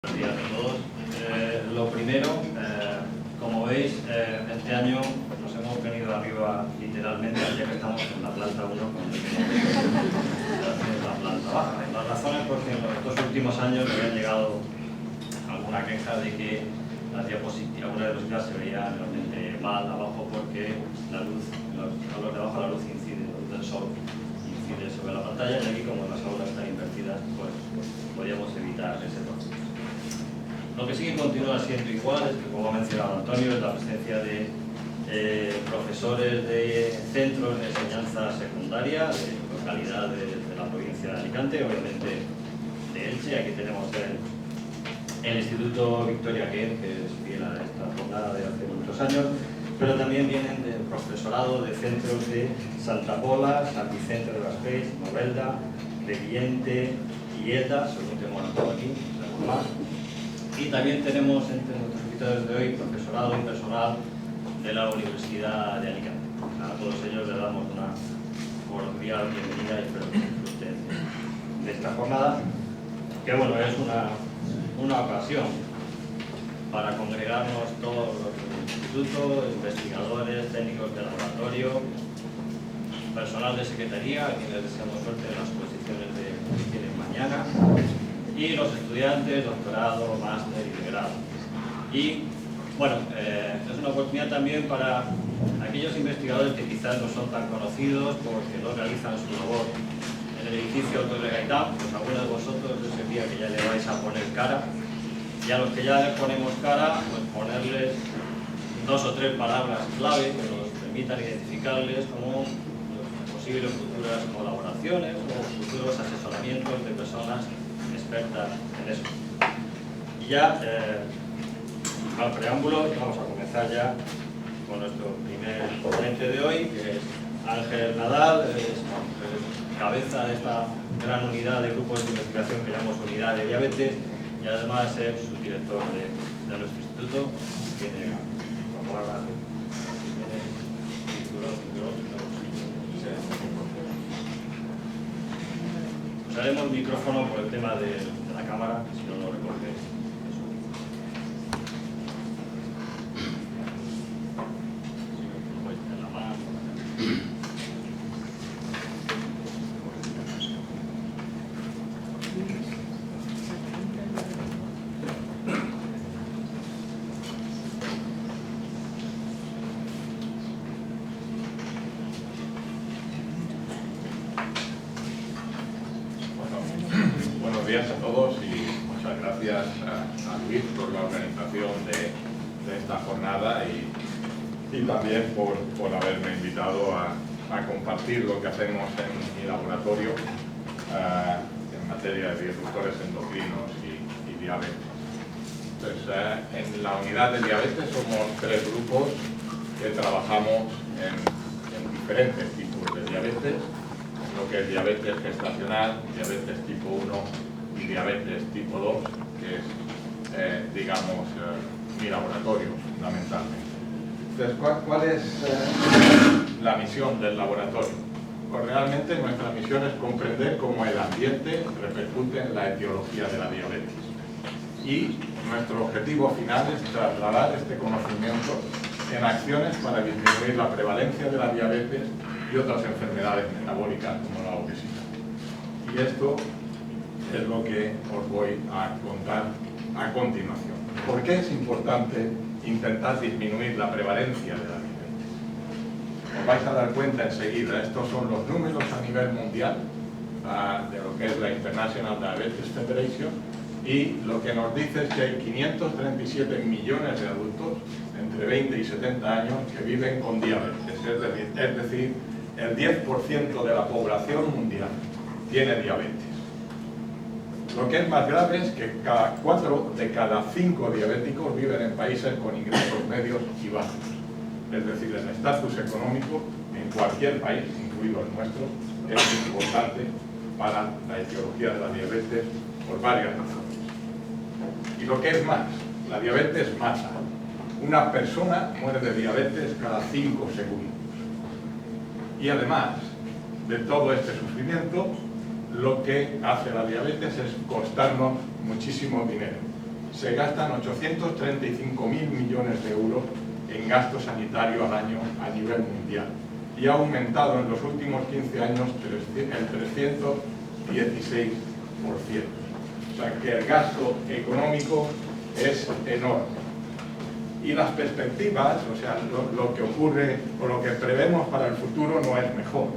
Buenos días a todos. Lo primero, como veis, este año nos hemos venido arriba literalmente, ya que estamos en la planta 1 con la planta baja. La razón es porque en los 2 últimos años me habían llegado alguna queja de que las diapositivas, algunas de los días se veían realmente mal abajo porque la luz, los ángulos de abajo la luz incide, la luz del sol incide sobre la pantalla, y aquí como las aulas están invertidas, pues podríamos evitar ese proceso. Lo que sí que continúa siendo igual es que, como ha mencionado Antonio, es la presencia de profesores de centros de enseñanza secundaria, de localidades de la provincia de Alicante, obviamente de Elche. Aquí tenemos el Instituto Victoria Kent, que es fiel a esta jornada de hace muchos años, pero también vienen del profesorado de centros de Santa Pola, San Vicente de Raspeix, Novelda, Crevillente y Elda, según tengo anotado aquí, más. Y también tenemos entre nuestros invitados de hoy profesorado y personal de la Universidad de Alicante. A todos ellos les damos una cordial bienvenida y espero que disfruten de esta jornada, que bueno, es una ocasión para congregarnos todos los del instituto, investigadores, técnicos de laboratorio, personal de secretaría, a quienes deseamos suerte en las exposiciones que tienen mañana, y los estudiantes, doctorado, máster y de grado. Y bueno, es una oportunidad también para aquellos investigadores que quizás no son tan conocidos porque no realizan su labor en el edificio Autor de Gaitán. Pues algunos de vosotros yo sabía que ya le vais a poner cara, y a los que ya les ponemos cara, pues ponerles 2 o 3 palabras clave que nos permitan identificarles como posibles futuras colaboraciones o futuros asesoramientos de personas expertas en eso. Y ya, al preámbulo, vamos a comenzar ya con nuestro primer ponente de hoy, que es Ángel Nadal, es cabeza de esta gran unidad de grupos de investigación que llamamos Unidad de Diabetes, y además es subdirector de nuestro instituto. Tiene usaremos el micrófono por el tema de la cámara, si no lo recoge. Buenos días a todos y muchas gracias a Luis por la organización de esta jornada y también por haberme invitado a compartir lo que hacemos en mi laboratorio en materia de disruptores endocrinos y diabetes. Entonces, en la unidad de diabetes somos 3 grupos que trabajamos en diferentes tipos de diabetes, lo que es diabetes gestacional, diabetes tipo 1 y diabetes tipo 2, que es, digamos, mi laboratorio fundamentalmente. Entonces, ¿cuál es la misión del laboratorio? Pues realmente nuestra misión es comprender cómo el ambiente repercute en la etiología de la diabetes. Y nuestro objetivo final es trasladar este conocimiento en acciones para disminuir la prevalencia de la diabetes y otras enfermedades metabólicas como la obesidad. Y esto es lo que os voy a contar a continuación. ¿Por qué es importante intentar disminuir la prevalencia de la diabetes? Os vais a dar cuenta enseguida, estos son los números a nivel mundial de lo que es la International Diabetes Federation, y lo que nos dice es que hay 537 millones de adultos entre 20 y 70 años que viven con diabetes, es decir, el 10% de la población mundial tiene diabetes. Lo que es más grave es que 4 de cada 5 diabéticos viven en países con ingresos medios y bajos. Es decir, el estatus económico en cualquier país, incluido el nuestro, es importante para la etiología de la diabetes por varias razones. Y lo que es más, la diabetes mata. Una persona muere de diabetes cada 5 segundos. Y además de todo este sufrimiento, lo que hace la diabetes es costarnos muchísimo dinero. se gastan 835.000 millones de euros en gasto sanitario al año a nivel mundial y ha aumentado en los últimos 15 años el 316%. O sea que el gasto económico es enorme. Y las perspectivas, o sea, lo que ocurre o lo que prevemos para el futuro no es mejor.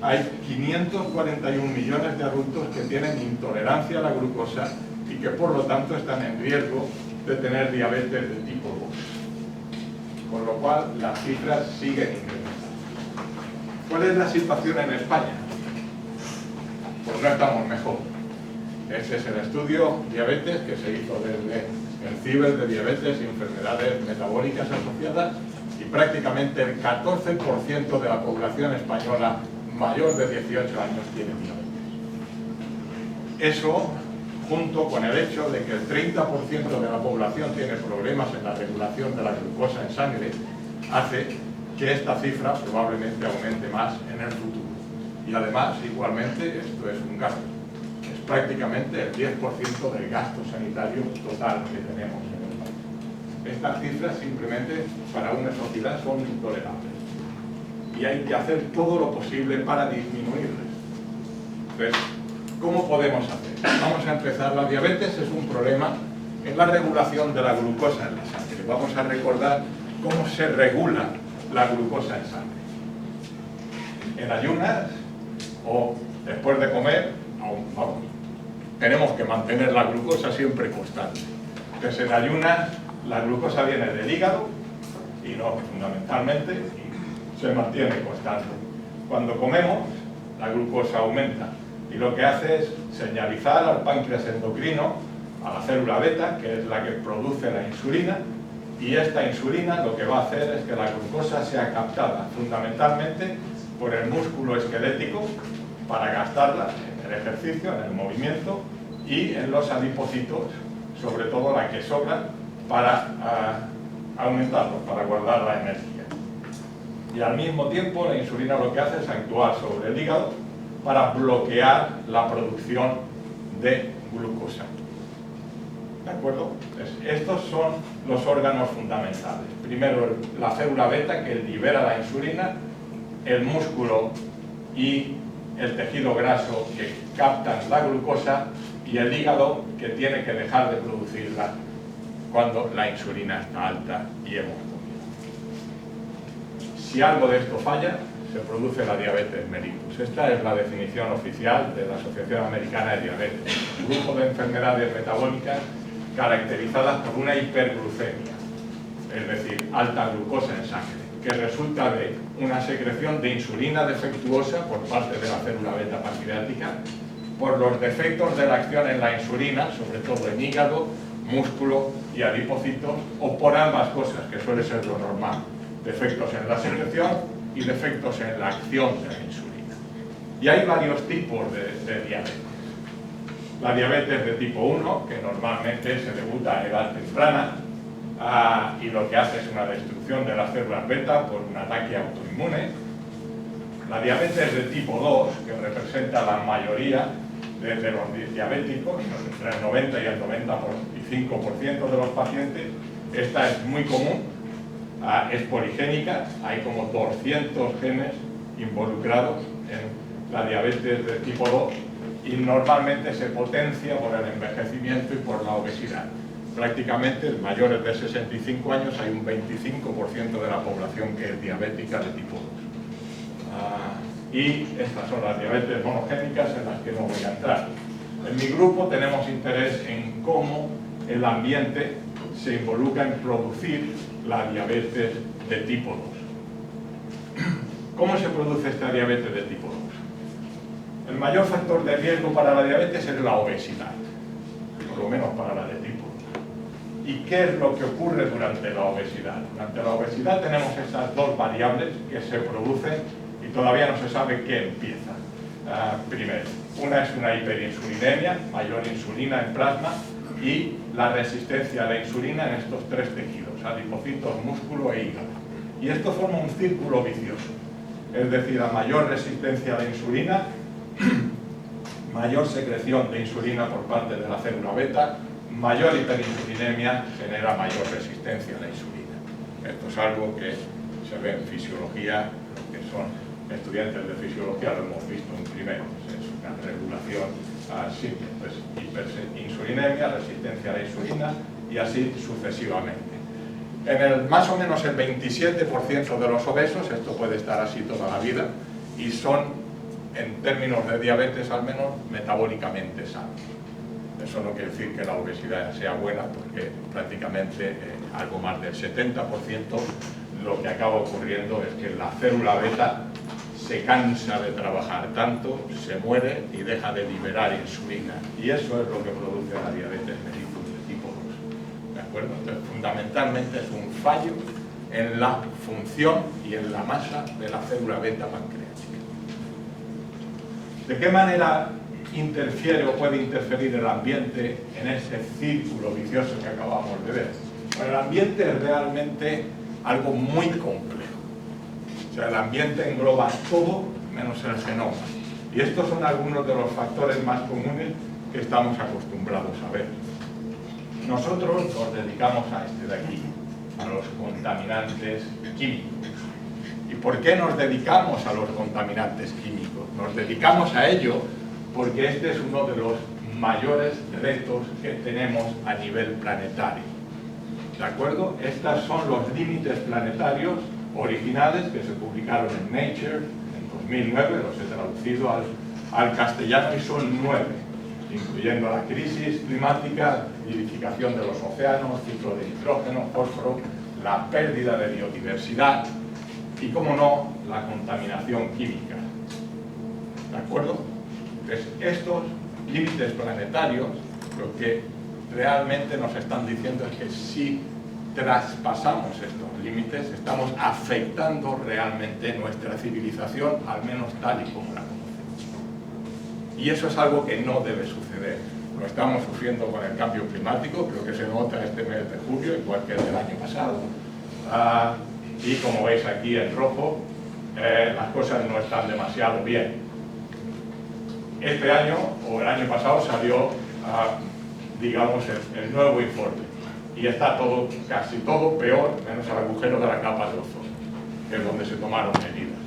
Hay 541 millones de adultos que tienen intolerancia a la glucosa y que por lo tanto están en riesgo de tener diabetes de tipo 2. Con lo cual las cifras siguen incrementando. ¿Cuál es la situación en España? Pues no estamos mejor. Este es el estudio diabetes que se hizo desde el CIBER de diabetes y enfermedades metabólicas asociadas, y prácticamente el 14% de la población española mayor de 18 años tiene diabetes. Eso, junto con el hecho de que el 30% de la población tiene problemas en la regulación de la glucosa en sangre, hace que esta cifra probablemente aumente más en el futuro. Y además, igualmente, esto es un gasto. Es prácticamente el 10% del gasto sanitario total que tenemos en el país. Estas cifras simplemente para una sociedad son intolerables. Y hay que hacer todo lo posible para disminuirles. Entonces, ¿cómo podemos hacer? Vamos a empezar. La diabetes es un problema en la regulación de la glucosa en la sangre. Vamos a recordar cómo se regula la glucosa en sangre. En ayunas o después de comer, vamos, tenemos que mantener la glucosa siempre constante. Entonces, en ayunas la glucosa viene del hígado y no fundamentalmente, y se mantiene constante. Cuando comemos, la glucosa aumenta y lo que hace es señalizar al páncreas endocrino, a la célula beta, que es la que produce la insulina, y esta insulina lo que va a hacer es que la glucosa sea captada fundamentalmente por el músculo esquelético para gastarla en el ejercicio, en el movimiento, y en los adipocitos, sobre todo la que sobra, para aumentarlos, para guardar la energía. Y al mismo tiempo la insulina lo que hace es actuar sobre el hígado para bloquear la producción de glucosa. ¿De acuerdo? Entonces, estos son los órganos fundamentales. Primero la célula beta, que libera la insulina, el músculo y el tejido graso que captan la glucosa, y el hígado, que tiene que dejar de producirla cuando la insulina está alta y hemos comido. Si algo de esto falla, se produce la diabetes mellitus. Esta es la definición oficial de la Asociación Americana de Diabetes. Un grupo de enfermedades metabólicas caracterizadas por una hiperglucemia, es decir, alta glucosa en sangre, que resulta de una secreción de insulina defectuosa por parte de la célula beta pancreática, por los defectos de la acción en la insulina, sobre todo en hígado, músculo y adipocitos, o por ambas cosas, que suele ser lo normal, defectos en la secreción y defectos en la acción de la insulina. Y hay varios tipos de diabetes. La diabetes de tipo 1, que normalmente se debuta a edad temprana, y lo que hace es una destrucción de las células beta por un ataque autoinmune. La diabetes de tipo 2, que representa la mayoría de los diabéticos, entre el 90 y el 95% de los pacientes, esta es muy común, es poligénica, hay como 200 genes involucrados en la diabetes de tipo 2 y normalmente se potencia por el envejecimiento y por la obesidad. Prácticamente en mayores de 65 años hay un 25% de la población que es diabética de tipo 2. Y estas son las diabetes monogénicas en las que no voy a entrar. En mi grupo tenemos interés en cómo el ambiente se involucra en producir la diabetes de tipo 2. ¿Cómo se produce esta diabetes de tipo 2? El mayor factor de riesgo para la diabetes es la obesidad, por lo menos para la de tipo 2. ¿Y qué es lo que ocurre durante la obesidad? Durante la obesidad tenemos esas dos variables que se producen y todavía no se sabe qué empieza. Primero, una es una hiperinsulinemia, mayor insulina en plasma, y la resistencia a la insulina en estos tres tejidos, adipocitos, músculo e hígado. Y esto forma un círculo vicioso. Es decir, a mayor resistencia a la insulina, mayor secreción de insulina por parte de la célula beta, mayor hiperinsulinemia genera mayor resistencia a la insulina. Esto es algo que se ve en fisiología, los que son estudiantes de fisiología lo hemos visto en primero, es una regulación simple, pues hiperinsulinemia, resistencia a la insulina y así sucesivamente. Más o menos el 27% de los obesos, esto puede estar así toda la vida, y son, en términos de diabetes al menos, metabólicamente sanos. Eso no quiere decir que la obesidad sea buena, porque prácticamente algo más del 70% lo que acaba ocurriendo es que la célula beta se cansa de trabajar tanto, se muere y deja de liberar insulina. Y eso es lo que produce la diabetes mellitus de tipo 2. ¿De acuerdo? Entonces, fundamentalmente es un fallo en la función y en la masa de la célula beta pancreática. ¿De qué manera interfiere o puede interferir el ambiente en ese círculo vicioso que acabamos de ver? Bueno, el ambiente es realmente algo muy complejo. O sea, el ambiente engloba todo menos el genoma. Y estos son algunos de los factores más comunes que estamos acostumbrados a ver. Nosotros nos dedicamos a este de aquí, a los contaminantes químicos. ¿Y por qué nos dedicamos a los contaminantes químicos? Nos dedicamos a ello porque este es uno de los mayores retos que tenemos a nivel planetario. ¿De acuerdo? Estos son los límites planetarios originales que se publicaron en Nature en 2009, los he traducido al castellano y son 9, incluyendo la crisis climática, nidificación de los océanos, ciclo de nitrógeno, fósforo, la pérdida de biodiversidad y, como no, la contaminación química. ¿De acuerdo? Entonces, estos límites planetarios lo que realmente nos están diciendo es que si traspasamos estos límites, estamos afectando realmente nuestra civilización, al menos tal y como la conocemos. Y eso es algo que no debe suceder. Lo estamos sufriendo con el cambio climático, creo que se nota este mes de julio, igual que el del año pasado. Y como veis aquí en rojo, las cosas no están demasiado bien. Este año, o el año pasado, salió, digamos, el nuevo informe. Y está todo, casi todo peor, menos el agujero de la capa de ozono, que es donde se tomaron medidas.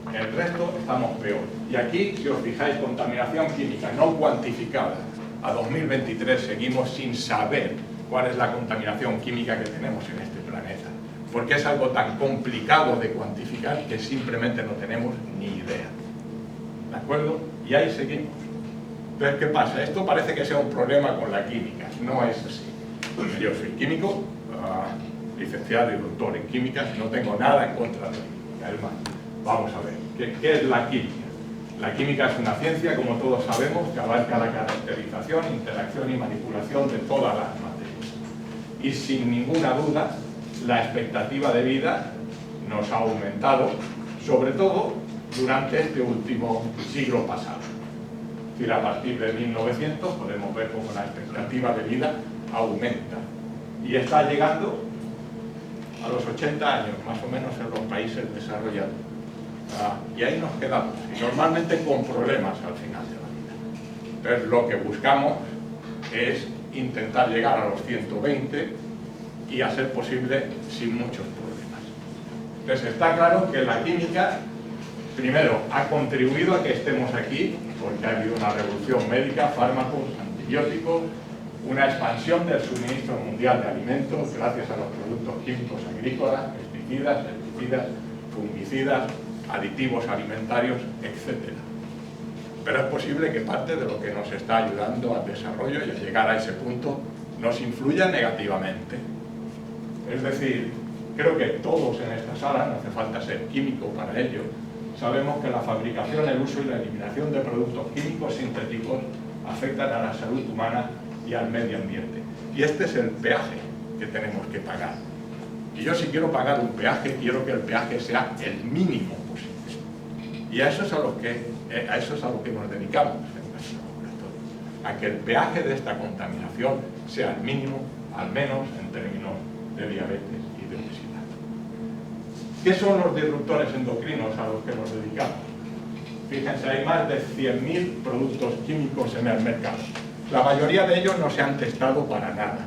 En el resto estamos peor. Y aquí, si os fijáis, contaminación química no cuantificada. A 2023 seguimos sin saber cuál es la contaminación química que tenemos en este planeta. Porque es algo tan complicado de cuantificar que simplemente no tenemos ni idea. ¿De acuerdo? Y ahí seguimos. Entonces, ¿qué pasa? Esto parece que sea un problema con la química. No es así. Yo soy químico, licenciado y doctor en química, no tengo nada en contra de la química. Es más, vamos a ver, ¿qué es la química? La química es una ciencia, como todos sabemos, que abarca la caracterización, interacción y manipulación de todas las materias. Y sin ninguna duda, la expectativa de vida nos ha aumentado, sobre todo durante este último siglo pasado. Es decir, a partir de 1900 podemos ver cómo la expectativa de vida aumenta y está llegando a los 80 años, más o menos, en los países desarrollados. Y ahí nos quedamos, y normalmente con problemas al final de la vida. Entonces, lo que buscamos es intentar llegar a los 120 y, a ser posible, sin muchos problemas. Entonces, está claro que la química, primero, ha contribuido a que estemos aquí, porque ha habido una revolución médica, fármacos, antibióticos, una expansión del suministro mundial de alimentos gracias a los productos químicos agrícolas, pesticidas, herbicidas, fungicidas, aditivos alimentarios, etc. Pero es posible que parte de lo que nos está ayudando al desarrollo y a llegar a ese punto nos influya negativamente. Es decir, creo que todos en esta sala, no hace falta ser químico para ello, sabemos que la fabricación, el uso y la eliminación de productos químicos sintéticos afectan a la salud humana y al medio ambiente. Y este es el peaje que tenemos que pagar. Y yo, si quiero pagar un peaje, quiero que el peaje sea el mínimo posible. Y a eso es a lo que nos dedicamos en nuestro laboratorio. A que el peaje de esta contaminación sea el mínimo, al menos en términos de diabetes y de obesidad. ¿Qué son los disruptores endocrinos a los que nos dedicamos? Fíjense, hay más de 100.000 productos químicos en el mercado. La mayoría de ellos no se han testado para nada.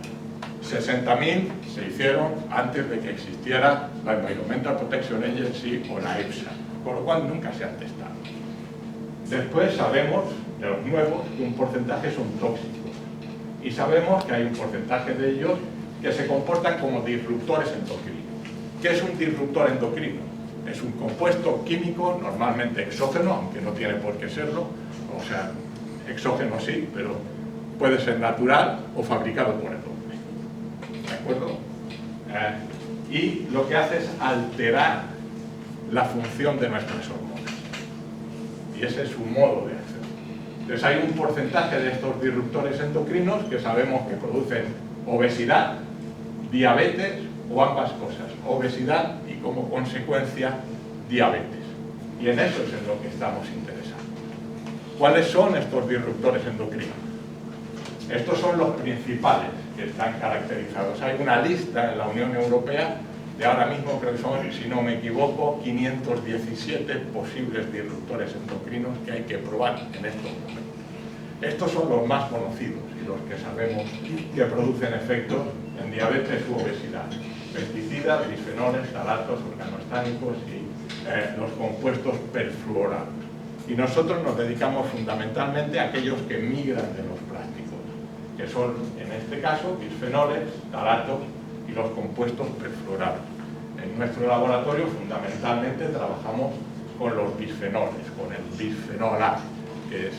60.000 se hicieron antes de que existiera la Environmental Protection Agency o la EFSA, con lo cual nunca se han testado. Después sabemos de los nuevos que un porcentaje son tóxicos y sabemos que hay un porcentaje de ellos que se comportan como disruptores endocrinos. ¿Qué es un disruptor endocrino? Es un compuesto químico normalmente exógeno, aunque no tiene por qué serlo, o sea, exógeno sí, pero puede ser natural o fabricado por el hombre. ¿De acuerdo? Y lo que hace es alterar la función de nuestras hormonas. Y ese es su modo de hacer. Entonces hay un porcentaje de estos disruptores endocrinos que sabemos que producen obesidad, diabetes o ambas cosas. Obesidad y como consecuencia diabetes. Y en eso es en lo que estamos interesados. ¿Cuáles son estos disruptores endocrinos? Estos son los principales que están caracterizados. Hay una lista en la Unión Europea de ahora mismo, creo que son, si no me equivoco, 517 posibles disruptores endocrinos que hay que probar en estos momentos. Estos son los más conocidos y los que sabemos que producen efectos en diabetes u obesidad. Pesticidas, bisfenoles, ftalatos, organostánicos y los compuestos perfluorados. Y nosotros nos dedicamos fundamentalmente a aquellos que migran de los plásticos, que son, en este caso, bisfenoles, ftalatos y los compuestos perfluorados. En nuestro laboratorio, fundamentalmente, trabajamos con los bisfenoles, con el bisfenol A, que es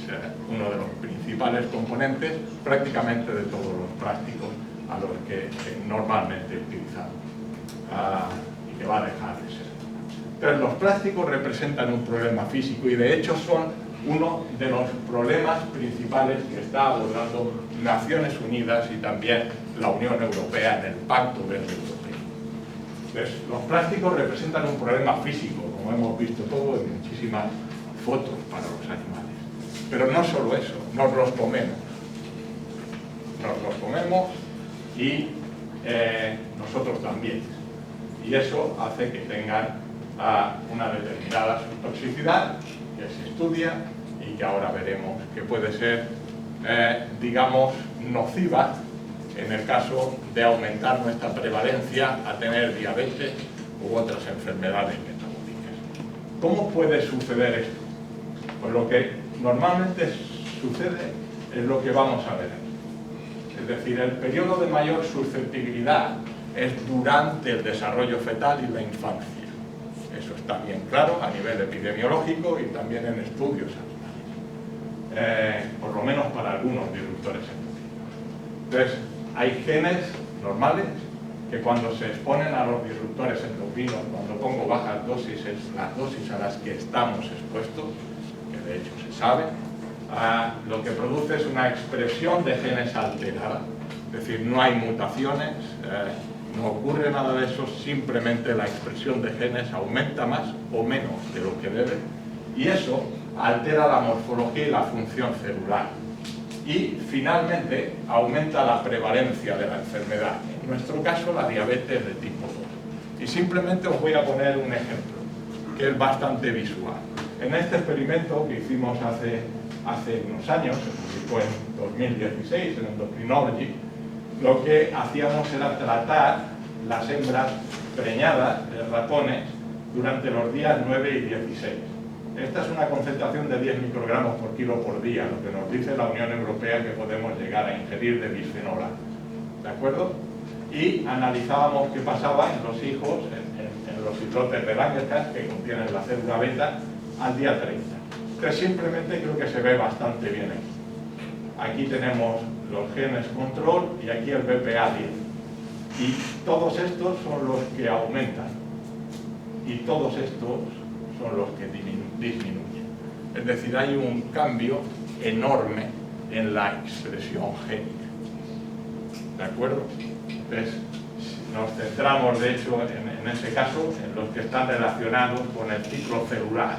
uno de los principales componentes prácticamente de todos los plásticos a los que normalmente utilizamos y que va a dejar de ser. Entonces, los plásticos representan un problema físico y de hecho son uno de los problemas principales que está abordando Naciones Unidas y también la Unión Europea en el Pacto Verde Europeo. Entonces, los plásticos representan un problema físico, como hemos visto todo en muchísimas fotos para los animales. Pero no solo eso, nos los comemos. Nos los comemos y nosotros también. Y eso hace que tengan una determinada toxicidad que se estudia y que ahora veremos que puede ser, digamos, nociva en el caso de aumentar nuestra prevalencia a tener diabetes u otras enfermedades metabólicas. ¿Cómo puede suceder esto? Pues lo que normalmente sucede es lo que vamos a ver aquí. Es decir, el periodo de mayor susceptibilidad es durante el desarrollo fetal y la infancia. Eso está bien claro a nivel epidemiológico y también en estudios animales, por lo menos para algunos disruptores endocrinos. Entonces, hay genes normales que cuando se exponen a los disruptores endocrinos, cuando pongo bajas dosis, es las dosis a las que estamos expuestos, que de hecho se sabe, lo que produce es una expresión de genes alterada, es decir, no hay mutaciones, no ocurre nada de eso, simplemente la expresión de genes aumenta más o menos de lo que debe y eso altera la morfología y la función celular y finalmente aumenta la prevalencia de la enfermedad, en nuestro caso la diabetes de tipo 2. Y simplemente os voy a poner un ejemplo que es bastante visual. En este experimento que hicimos hace unos años, se publicó en 2016 en Endocrinology, lo que hacíamos era tratar las hembras preñadas de ratones durante los días 9 y 16. Esta es una concentración de 10 microgramos por kilo por día, lo que nos dice la Unión Europea que podemos llegar a ingerir de bisfenol A. ¿De acuerdo? Y analizábamos qué pasaba en los hijos, en los islotes de Langerhans que contienen la célula beta al día 30. Entonces simplemente creo que se ve bastante bien aquí. Aquí tenemos los genes control y aquí el BPA10. Y todos estos son los que aumentan y todos estos son los que disminuyen. Es decir, hay un cambio enorme en la expresión génica. ¿De acuerdo? Entonces, nos centramos de hecho en ese caso en los que están relacionados con el ciclo celular,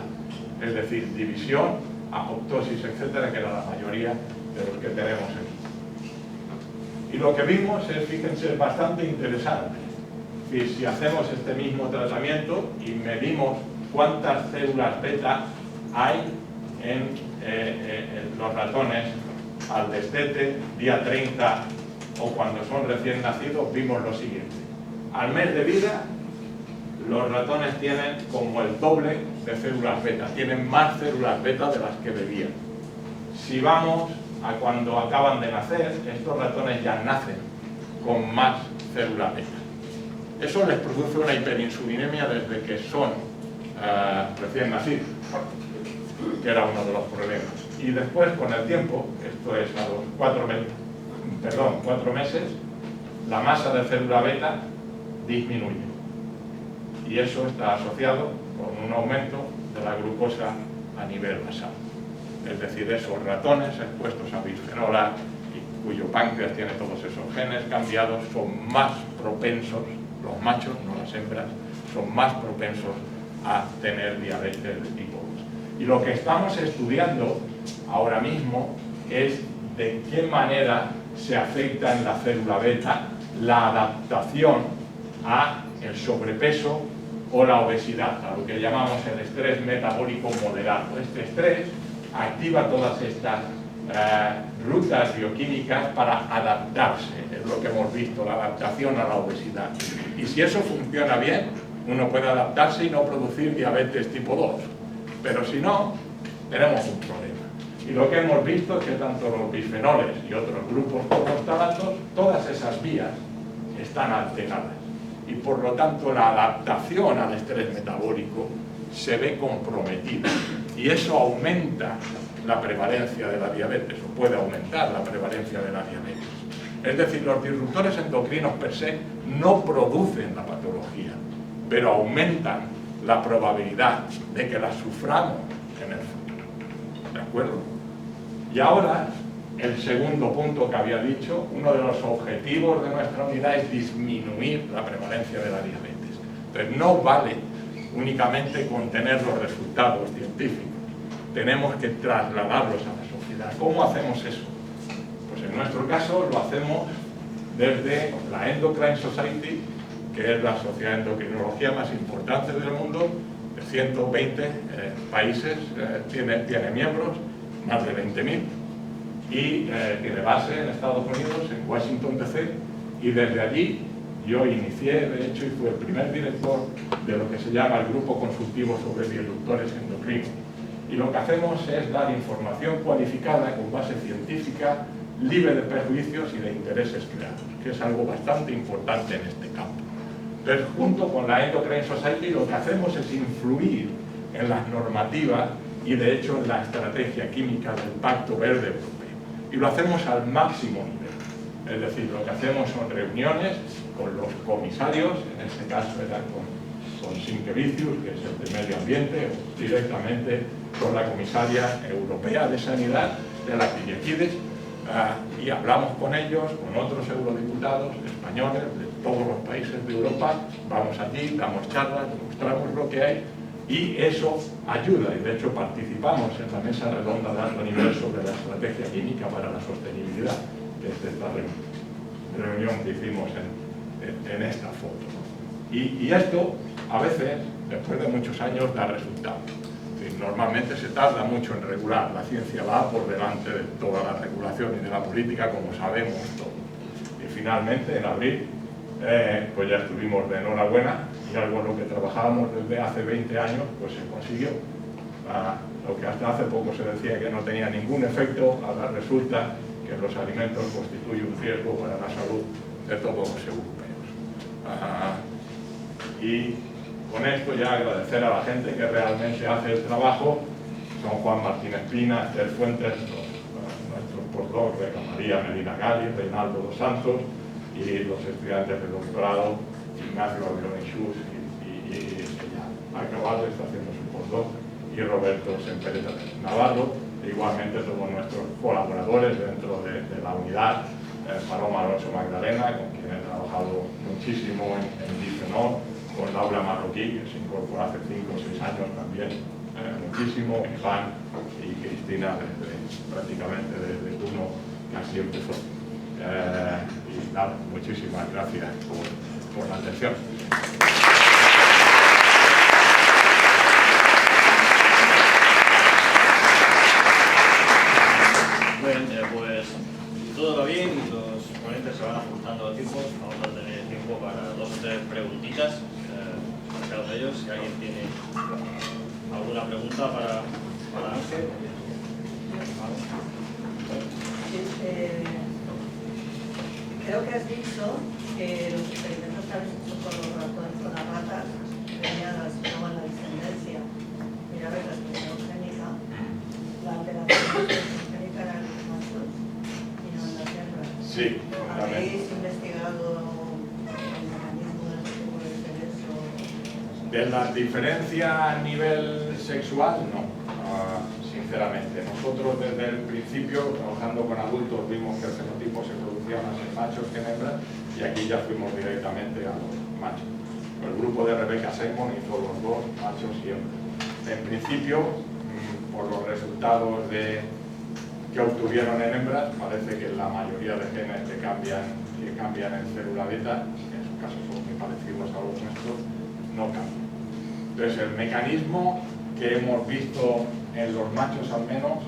es decir, división, apoptosis, etcétera, que era la mayoría de los que tenemos aquí. Y lo que vimos es, fíjense, bastante interesante. Si hacemos este mismo tratamiento y medimos cuántas células beta hay en los ratones al destete, día 30 o cuando son recién nacidos, vimos lo siguiente. Al mes de vida, los ratones tienen como el doble de células beta, tienen más células beta de las que debían. Si vamos a cuando acaban de nacer, estos ratones ya nacen con más células beta. Eso les produce una hiperinsulinemia desde que son recién nacidos, que era uno de los problemas. Y después, con el tiempo, esto es a los 4 meses, la masa de célula beta disminuye. Y eso está asociado con un aumento de la glucosa a nivel basal. Es decir, esos ratones expuestos a bisfenola, cuyo páncreas tiene todos esos genes cambiados, son más propensos, los machos, no las hembras, son más propensos a tener diabetes de tipo 2. Y lo que estamos estudiando ahora mismo es de qué manera se afecta en la célula beta la adaptación a el sobrepeso o la obesidad, a lo que llamamos el estrés metabólico moderado. Este estrés activa todas estas rutas bioquímicas para adaptarse, es lo que hemos visto, la adaptación a la obesidad. Y si eso funciona bien, uno puede adaptarse y no producir diabetes tipo 2. Pero si no, tenemos un problema. Y lo que hemos visto es que tanto los bisfenoles y otros grupos como los talatos, todas esas vías están alteradas. Y por lo tanto la adaptación al estrés metabólico se ve comprometida. Y eso aumenta la prevalencia de la diabetes, o puede aumentar la prevalencia de la diabetes. Es decir, los disruptores endocrinos per se no producen la patología, pero aumentan la probabilidad de que la suframos en el futuro. ¿De acuerdo? Y ahora, el segundo punto que había dicho, uno de los objetivos de nuestra unidad es disminuir la prevalencia de la diabetes. Entonces, no vale únicamente con tener los resultados científicos, tenemos que trasladarlos a la sociedad. ¿Cómo hacemos eso? Pues en nuestro caso lo hacemos desde la Endocrine Society, que es la sociedad de endocrinología más importante del mundo, de 120 países, tiene miembros, más de 20.000, y tiene base en Estados Unidos, en Washington DC, y desde allí yo inicié, de hecho, y fui el primer director de lo que se llama el Grupo Consultivo sobre Disruptores Endocrinos. Y lo que hacemos es dar información cualificada con base científica, libre de perjuicios y de intereses creados, que es algo bastante importante en este campo. Entonces, junto con la Endocrine Society, lo que hacemos es influir en las normativas y, de hecho, en la estrategia química del Pacto Verde Europeo. Y lo hacemos al máximo nivel. Es decir, lo que hacemos son reuniones con los comisarios, en este caso era con Sinkevicius, que es el de Medio Ambiente, o directamente con la comisaria europea de Sanidad, de la Kyriakides, y hablamos con ellos, con otros eurodiputados españoles de todos los países de Europa, vamos allí, damos charlas, mostramos lo que hay, y eso ayuda, y de hecho participamos en la mesa redonda de alto nivel sobre la estrategia química para la sostenibilidad, que es esta reunión que hicimos en esta foto. Y esto, a veces, después de muchos años, da resultados. Normalmente se tarda mucho en regular, la ciencia va por delante de toda la regulación y de la política, como sabemos todos. Y finalmente, en abril, pues ya estuvimos de enhorabuena, y algo en lo que trabajábamos desde hace 20 años, pues se consiguió. Lo que hasta hace poco se decía que no tenía ningún efecto, ahora resulta que los alimentos constituyen un riesgo para la salud de todos los europeos. Y con esto ya agradecer a la gente que realmente hace el trabajo, son Juan Martín Espina, Esther Fuentes, nuestros postdocs, Rebeca María Medina Gali, Reinaldo dos Santos, y los estudiantes de doctorado, Ignacio Gavilón y Xus, y ella ha acabado, está haciendo su postdoc, y Roberto Semperez Navarro, e igualmente todos nuestros colaboradores dentro de la unidad, Paloma Alonso Magdalena, con quien he trabajado muchísimo en Bisfenol, con Laura Marroquí, que se incorporó hace 5 o 6 años también, muchísimo, Iván y Cristina prácticamente desde uno casi empezó. Y nada, muchísimas gracias por la atención. Bien, pues se van ajustando los tiempos, vamos a tener tiempo para 2 o 3 preguntitas para cada uno de ellos. Si alguien tiene alguna pregunta para Ángel. Creo que has dicho que los experimentos que habéis hecho con los ratones, con las ratas, premiadas no en la descendencia. Mira, a ver, la estrogénica, la alteración estrogénica era en los machos y no en las hembras. Sí, ¿Habéis investigado el mecanismo de este tipo de eso? de la diferencia a nivel sexual, no. Sinceramente, nosotros desde el principio, trabajando con adultos, vimos que el fenotipo se producía más en machos que en hembras, y aquí ya fuimos directamente a los machos. El grupo de Rebecca Seymour hizo los 2, machos y hembras. En principio, por los resultados que obtuvieron en hembras, parece que la mayoría de genes que cambian en célula beta, que en su caso son muy parecidos a los nuestros, no cambian. Entonces, el mecanismo que hemos visto en los machos al menos,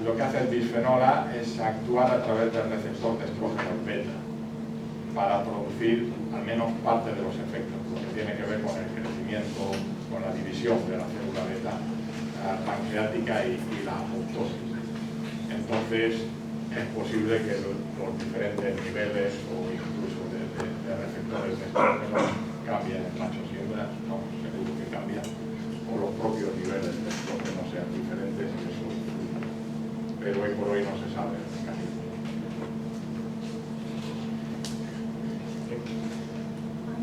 lo que hace el bisfenol A es actuar a través del receptor de estrógeno beta para producir al menos parte de los efectos, lo que tiene que ver con el crecimiento, con la división de la célula beta pancreática y la apoptosis. Entonces, es posible que los diferentes niveles o incluso de receptores de estrógeno cambien en machos y hembras, no, seguro que cambian, o los propios niveles de estrógeno sean diferentes y eso influye. Pero hoy por hoy no se sabe el mecanismo.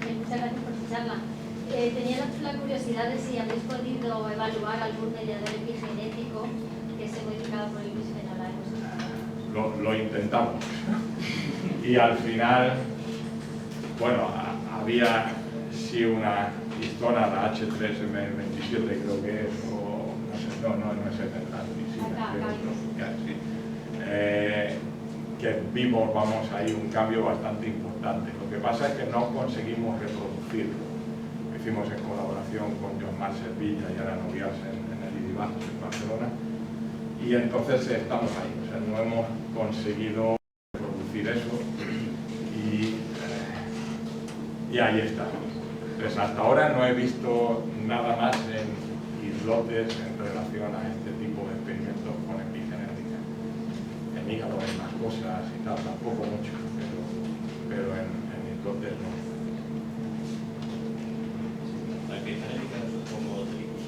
Muchas gracias por tu charla. Tenía la curiosidad de si habéis podido evaluar algún mediador epigenético que se modificaba por el bisfenol A en vuestros trabajos. Lo intentamos. Y al final, bueno, había sí una histona, la H3M27 creo que es, o no sé, no es el transmisina, que vimos, vamos, ahí un cambio bastante importante. Lo que pasa es que no conseguimos reproducirlo. Lo hicimos en colaboración con John Marcel Villa y Ana Novias en el IDIBAS en Barcelona, y entonces estamos ahí, o sea, no hemos conseguido reproducir eso y ahí está. Entonces, hasta ahora no he visto nada más en islotes en relación a este tipo de experimentos con epigenética. En hígado hay más cosas y tal, tampoco mucho, pero en islotes no. La epigenética es como tricos.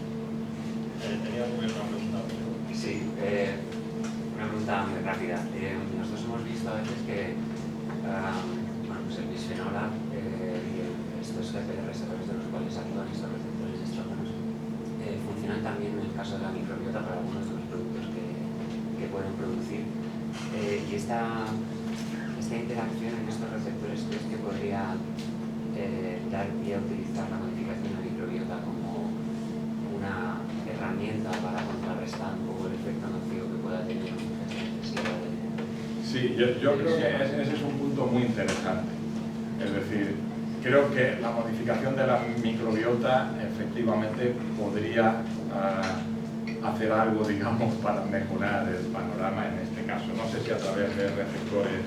Tenía una pregunta. Sí, una pregunta muy rápida. Nosotros hemos visto a veces que bueno, pues el bisfenol A y estos receptores de los cuales actúan estos receptores de estrógenos funcionan también en el caso de la microbiota para algunos de los productos que pueden producir. Y esta interacción en estos receptores, ¿crees que podría dar pie a utilizar la modificación de la microbiota como una herramienta para contrarrestar un poco el efecto nocivo que pueda tener una excesiva de... Sí, yo creo que ese es un punto muy interesante. Es decir, creo que la modificación de la microbiota efectivamente podría hacer algo, digamos, para mejorar el panorama en este caso. No sé si a través de receptores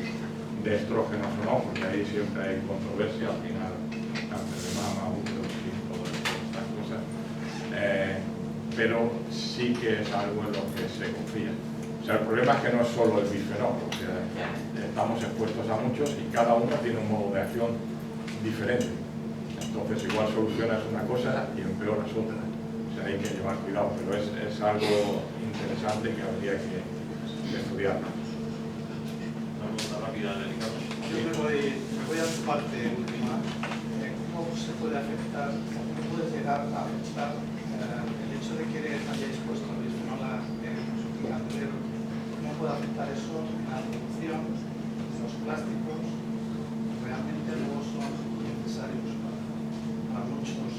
de estrógenos o no, porque ahí siempre hay controversia, al final, cáncer de mama, útero, sí, todas estas cosas. Pero sí que es algo en lo que se confía. O sea, el problema es que no es solo el bisfenol, porque estamos expuestos a muchos y cada uno tiene un modo de acción diferente. Entonces igual solucionas una cosa y empeoras otra. O sea, hay que llevar cuidado, pero es algo interesante que habría que estudiar. Una pregunta rápida de Ricardo. Yo me voy a su parte última. ¿Cómo se puede afectar, cómo puede llegar a afectar el hecho de que hayáis puesto el bisfenol A en su picadero? ¿Cómo puede afectar eso en la producción de los plásticos? Realmente luego son necesarios para muchos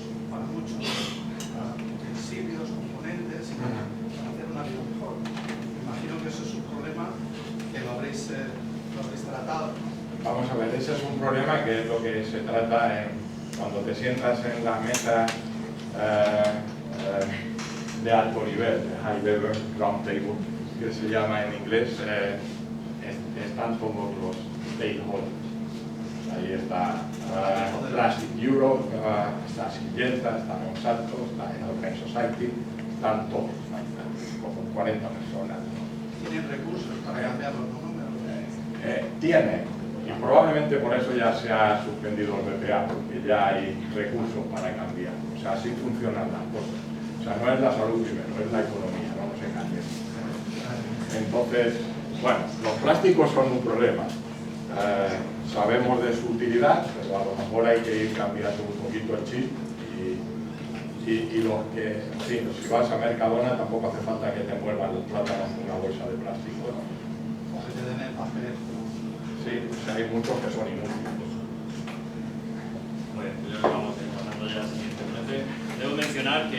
utensilios, componentes, para hacer una vida mejor. Me imagino que eso es un problema que lo habréis tratado. Vamos a ver, ese es un problema que es lo que se trata cuando te sientas en la mesa de alto nivel, de high level round table, que se llama en inglés, están todos stakeholders. Ahí está Plastic Europe, está Syngenta, está Monsanto, está el Open Society, están todos, como 40 personas. ¿Tienen recursos para cambiar los números? Tiene, y probablemente por eso ya se ha suspendido el BPA, porque ya hay recursos para cambiar. O sea, así funcionan las cosas. O sea, no es la salud primero, es la economía, no nos engañemos. Entonces, bueno, los plásticos son un problema. Sabemos de su utilidad, pero a lo mejor hay que ir cambiando un poquito el chip y los que, sí, si vas a Mercadona tampoco hace falta que te envuelvan los plátanos en una bolsa de plástico, ¿no? O que te den el papel. Sí, o sea, hay muchos que son inútiles. Bueno, pues ya vamos pasando ya al siguiente bloque. Debo mencionar que